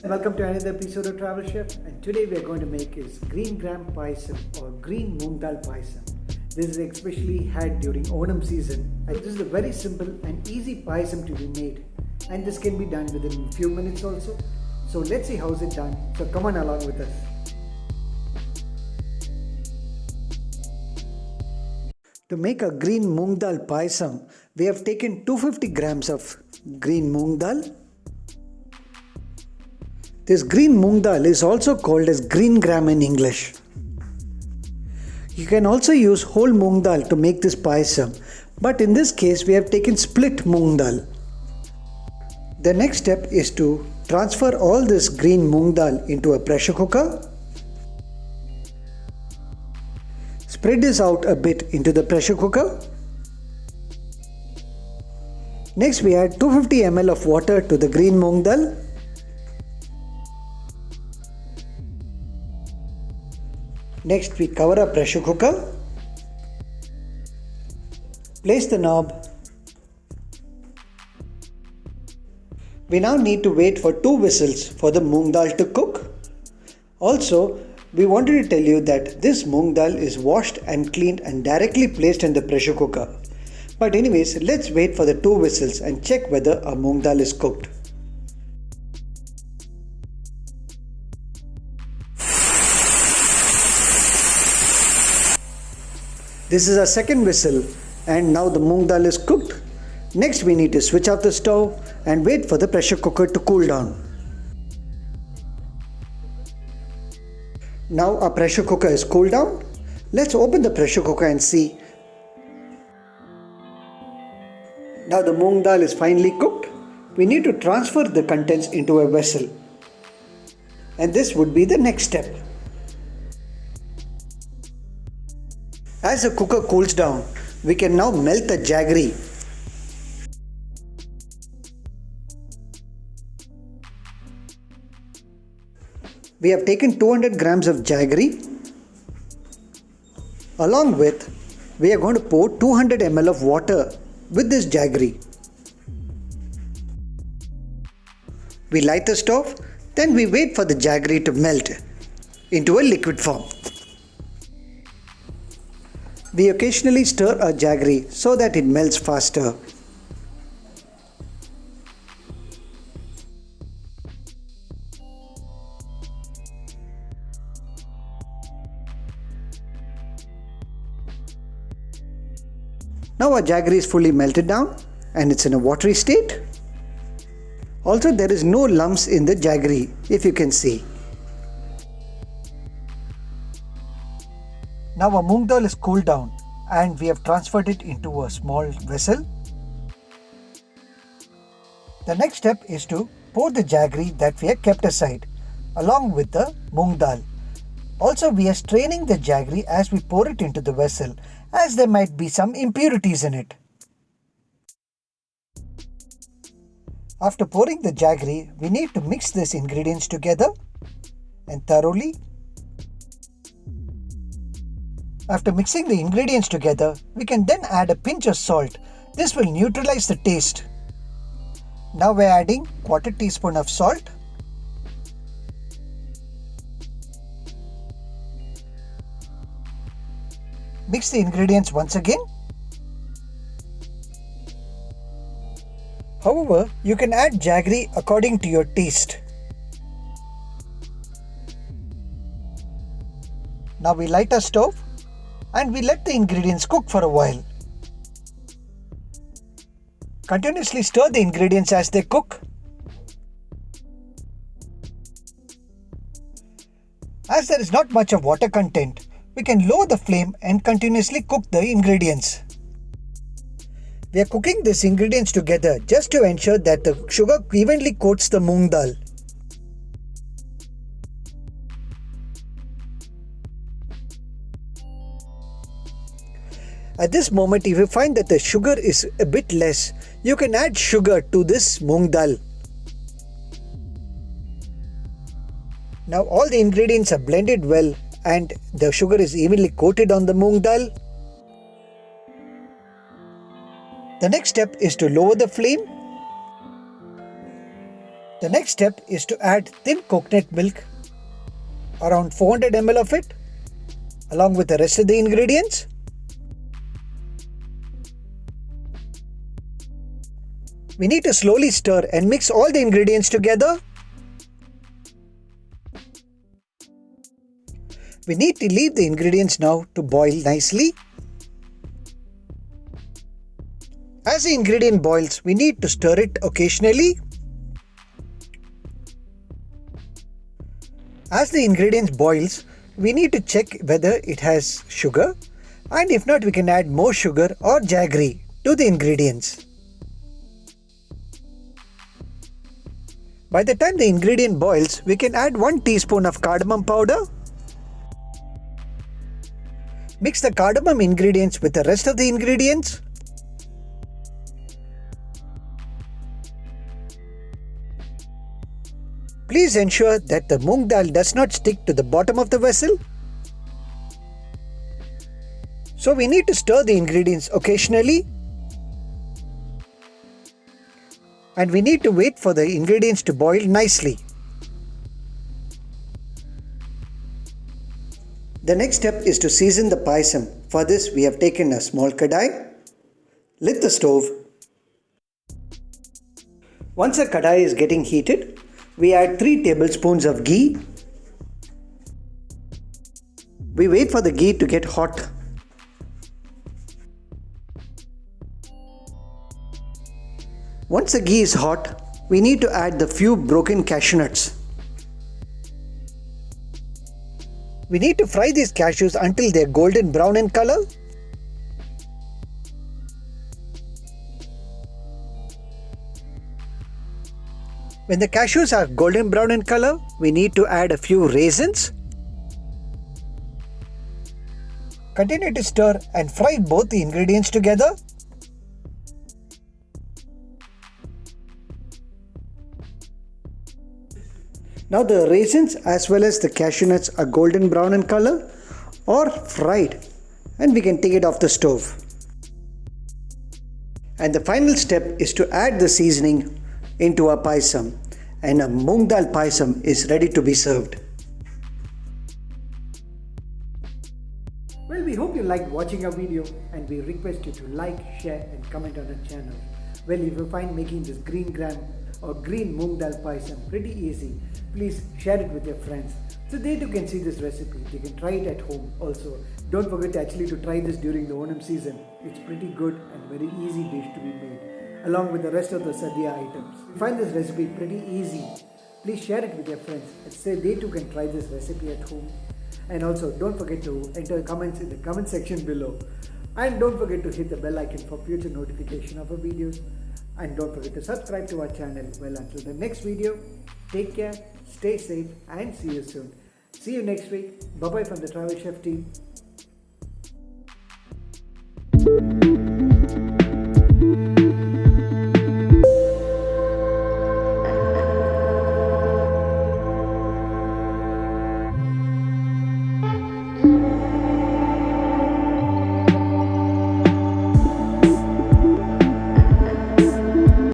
Welcome to another episode of Travel Chef, and today we are going to make is green gram payasam or green Moong Dal Payasam. This is especially had during Onam season, and this is a very simple and easy payasam to be made, and this can be done within a few minutes also. So let's see how is it done. So come on along with us. To make a green Moong Dal Payasam, we have taken 250 grams of green Moong Dal. This green Moong Dal is also called as green gram in English. You can also use whole Moong Dal to make this payasam, but in this case we have taken split Moong Dal. The next step is to transfer all this green Moong Dal into a pressure cooker. Spread this out a bit into the pressure cooker. Next we add 250 ml of water to the green Moong Dal. Next we cover a pressure cooker. Place the knob. We now need to wait for 2 whistles for the Moong Dal to cook. Also, we wanted to tell you that this Moong Dal is washed and cleaned and directly placed in the pressure cooker. But anyways, let's wait for the 2 whistles and check whether our Moong Dal is cooked. This is our second whistle, and now the Moong Dal is cooked. Next we need to switch off the stove and wait for the pressure cooker to cool down. Now our pressure cooker is cooled down. Let's open the pressure cooker and see. Now the Moong Dal is finely cooked. We need to transfer the contents into a vessel. And this would be the next step. As the cooker cools down, we can now melt the jaggery. We have taken 200 grams of jaggery. Along with, we are going to pour 200 ml of water with this jaggery. We light the stove, then we wait for the jaggery to melt into a liquid form. We occasionally stir our jaggery so that it melts faster. Now our jaggery is fully melted down and it's in a watery state. Also, there is no lumps in the jaggery, if you can see. Now our Moong Dal is cooled down and we have transferred it into a small vessel. The next step is to pour the jaggery that we have kept aside along with the Moong Dal. Also, we are straining the jaggery as we pour it into the vessel, as there might be some impurities in it. After pouring the jaggery, we need to mix these ingredients together and thoroughly. After mixing the ingredients together, we can then add a pinch of salt. This will neutralize the taste. Now we are adding 1/4 teaspoon of salt. Mix the ingredients once again. However, you can add jaggery according to your taste. Now we light our stove and we let the ingredients cook for a while. Continuously stir the ingredients as they cook. As there is not much of water content, we can lower the flame and continuously cook the ingredients. We are cooking these ingredients together just to ensure that the sugar evenly coats the Moong Dal. At this moment, if you find that the sugar is a bit less, you can add sugar to this Moong Dal. Now all the ingredients are blended well and the sugar is evenly coated on the Moong Dal. The next step is to lower the flame The next step is to add thin coconut milk, around 400 ml of it, along with the rest of the ingredients. We need to slowly stir and mix all the ingredients together. We need to leave the ingredients now to boil nicely. As the ingredient boils, we need to stir it occasionally. As the ingredients boils, we need to check whether it has sugar, and if not, we can add more sugar or jaggery to the ingredients. By the time the ingredient boils, we can add 1 teaspoon of cardamom powder. Mix the cardamom ingredients with the rest of the ingredients. Please ensure that the moong dal does not stick to the bottom of the vessel. So we need to stir the ingredients occasionally. And we need to wait for the ingredients to boil nicely. The next step is to season the payasam. For this, we have taken a small kadai, lit the stove. Once the kadai is getting heated, we add 3 tablespoons of ghee. We wait for the ghee to get hot. Once the ghee is hot, we need to add the few broken cashew nuts. We need to fry these cashews until they are golden brown in color. When the cashews are golden brown in color, we need to add a few raisins. Continue to stir and fry both the ingredients together. Now the raisins as well as the cashew nuts are golden brown in color or fried, and we can take it off the stove. And the final step is to add the seasoning into our payasam, and a moong dal payasam is ready to be served. Well, we hope you liked watching our video, and we request you to like, share and comment on our channel. Well, if you find making this green gram or green moong dal payasam pretty easy, please share it with your friends so they too can see this recipe. They can try it at home also. Don't forget actually to try this during the Onam season. It's pretty good and very easy dish to be made, along with the rest of the sadhya items. If you find this recipe pretty easy, please share it with your friends and say they too can try this recipe at home. And also don't forget to enter comments in the comment section below. And don't forget to hit the bell icon for future notification of our videos. And don't forget to subscribe to our channel. Well, until the next video, take care, stay safe and see you soon. See you next week. Bye-bye from the Travel Chef team.